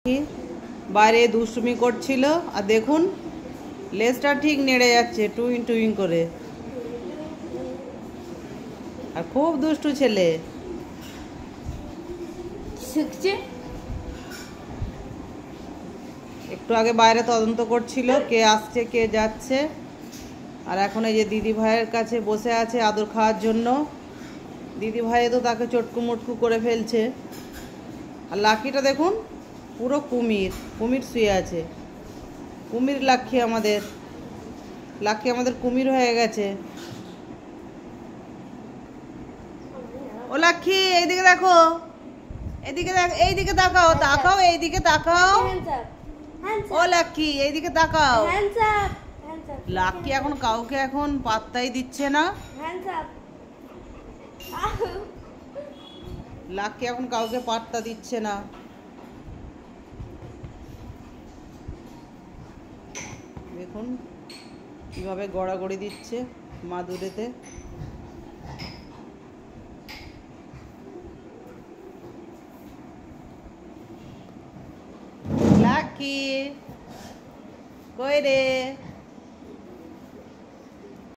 কি বাইরে দুষ্টুমি করছিল আর দেখুন লেজটা ঠিক নেড়ে যাচ্ছে টুইং টুইং করে। আর খুব দুষ্টু ছেলে। একটু আগে বাইরে তদন্ত করছিল কে আসছে কে যাচ্ছে, আর এখন এই যে দিদি ভাইয়ের কাছে বসে আছে আদর খাওয়ার জন্য। দিদি ভাই তো তাকে চটকু মটকু করে ফেলছে। আর লাকিটা দেখুন পুরো কুমির কুমির শুয়ে আছে। কুমির লাক্ষী আমাদের কুমির হয়ে গেছে। ও লাক্ষী এইদিকে দেখো, এইদিকে তাকাও তাকাও, এইদিকে তাকাও। ও লাক্ষী এইদিকে তাকাও। লাক্ষী এখন কাউকে এখন পাত্তাই দিচ্ছে না। লাক্ষী এখন কাউকে পাত্তা দিচ্ছে না। দেখুন কিভাবে গড়াগড়ি দিচ্ছে মাদুরেতে। লাকি কই রে?